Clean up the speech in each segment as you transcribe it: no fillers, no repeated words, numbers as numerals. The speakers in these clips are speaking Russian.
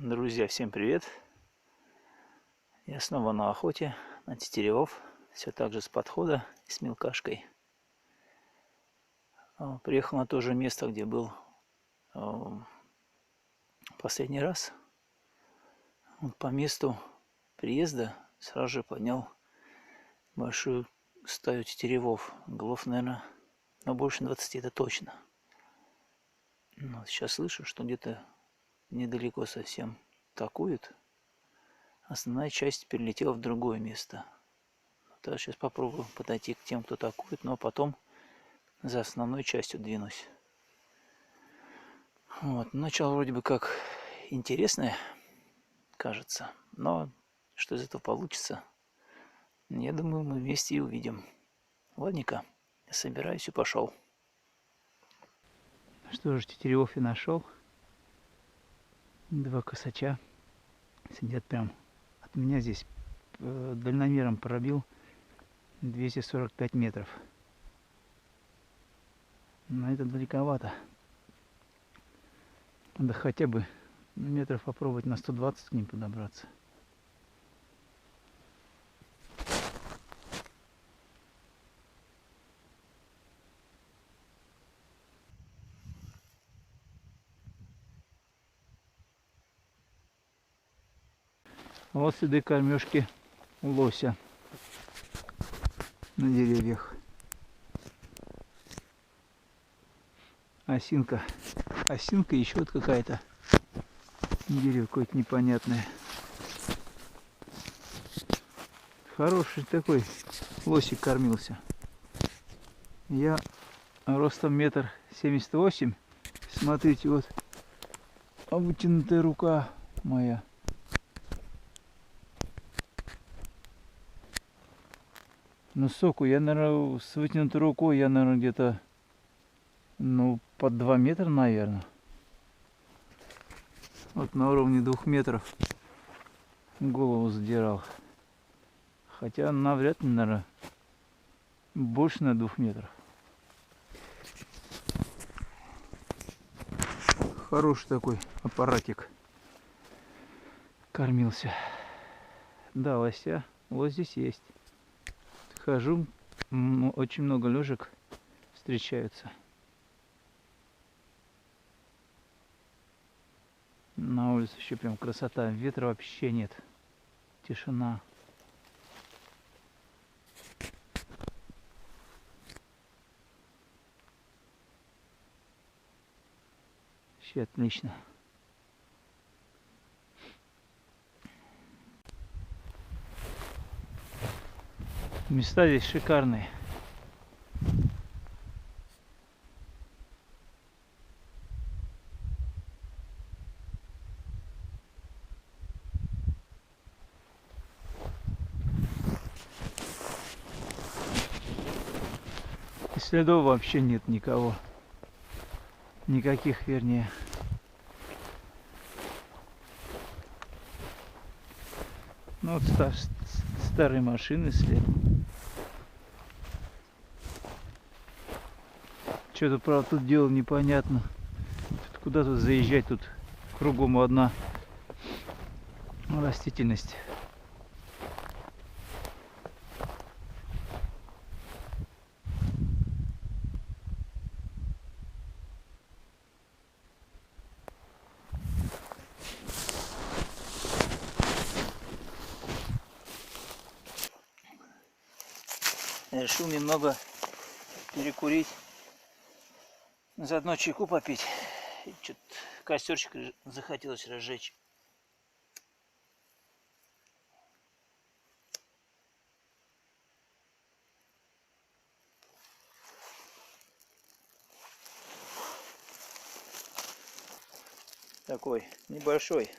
Друзья, всем привет! Я снова на охоте на тетеревов, все так же с подхода и с мелкашкой. Приехал на то же место, где был последний раз. Вот по месту приезда сразу же поднял большую стаю тетеревов. Голов, наверное, но больше 20, это точно. Но сейчас слышу, что где-то недалеко совсем такует. Основная часть перелетела в другое место. Так, сейчас попробую подойти к тем, кто атакует, но потом за основной частью двинусь. Вот. Начало вроде бы как интересное, кажется, но что из этого получится, я думаю, мы вместе и увидим. Ладненько, я собираюсь и пошел. Что же, тетерев и нашел. Два косача сидят прям от меня здесь, дальномером пробил 245 метров. Но это далековато. Надо хотя бы метров попробовать на 120 к ним подобраться. Вот следы кормежки лося на деревьях. Осинка. Осинка, еще вот какая-то. Дерево какое-то непонятное. Хороший такой лосик кормился. Я ростом 1,78 м. Смотрите, вот вытянутая рука моя. Ну, соку я, наверное, с вытянутой рукой, я, наверное, где-то, ну, под 2 метра, наверное. Вот на уровне 2 метров голову задирал. Хотя навряд ли, наверное, больше на 2 метров. Хороший такой аппаратик кормился. Да, лося. Лось здесь есть. Хожу, очень много лёжек встречаются. На улице еще прям красота. Ветра вообще нет. Тишина. Вообще отлично. Места здесь шикарные. И следов вообще нет никого. Никаких, вернее. Ну вот старые машины след. Что-то, правда, тут дело непонятно. Куда тут заезжать? Тут кругом одна растительность. Решил немного перекурить, заодно чайку попить. Что-то костерчик захотелось разжечь. Такой небольшой.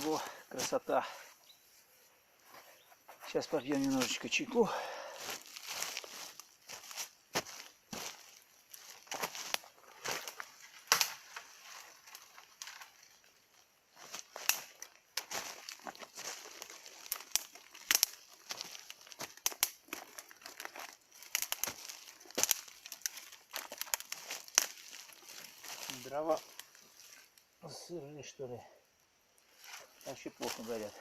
Во, красота. Сейчас попьем немножечко чайку. дрова сырые, что ли. Вообще плохо горят.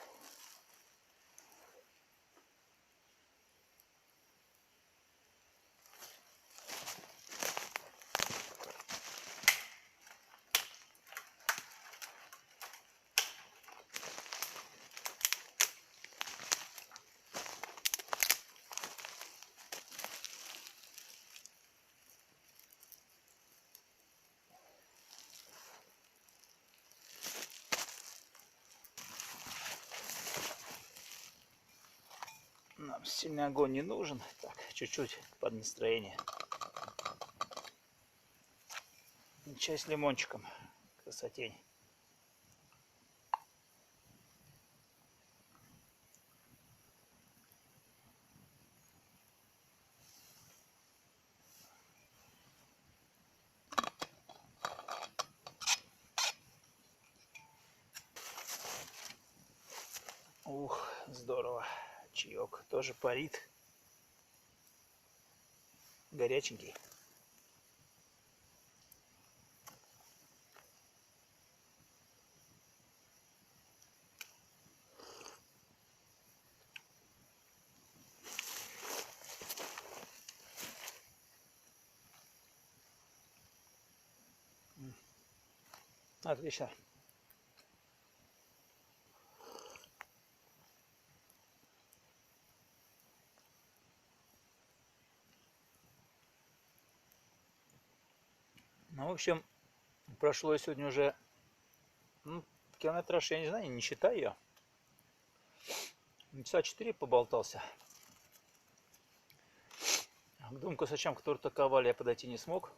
Нам сильный огонь не нужен. Так, чуть-чуть под настроение. Чай с лимончиком. Красотень. Ух, здорово. Чаек тоже парит. Горяченький. Отлично. Ну, в общем, прошло сегодня уже километраж, я не знаю, не считаю я. Часа 4 поболтался. К двум косачам, которые атаковали, я подойти не смог.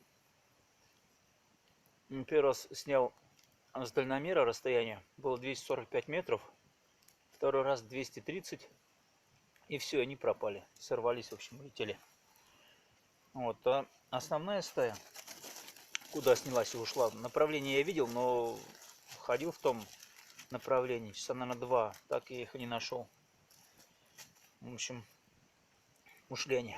Первый раз снял с дальномера расстояние, было 245 метров. Второй раз 230. И все, они пропали. Сорвались, в общем, улетели. Вот, а основная стая, куда снялась и ушла, направление я видел, но ходил в том направлении часа, наверное, 2. Так я их и не нашел. В общем, ушли они.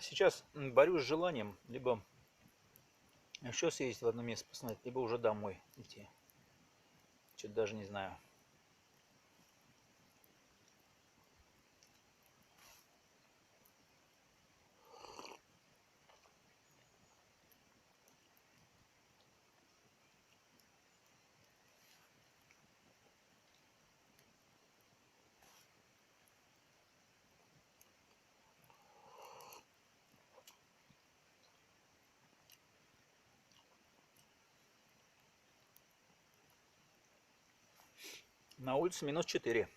Сейчас борюсь с желанием либо еще съездить в одно место посмотреть, либо уже домой идти. Что-то даже не знаю. На улице минус 4.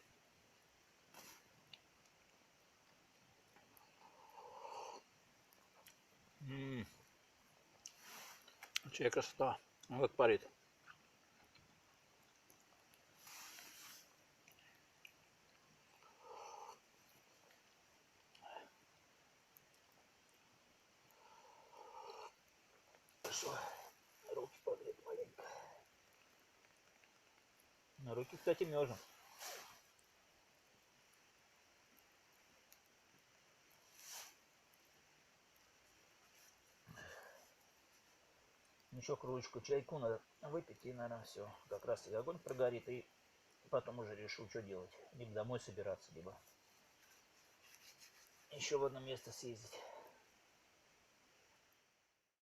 Чья красота. Вот парит. Руки погреть маленько. На руки, кстати, мерзнут. Еще кружечку чайку надо выпить, и, наверное, все. Как раз и огонь прогорит, и потом уже решу, что делать. Либо домой собираться, либо еще в одно место съездить.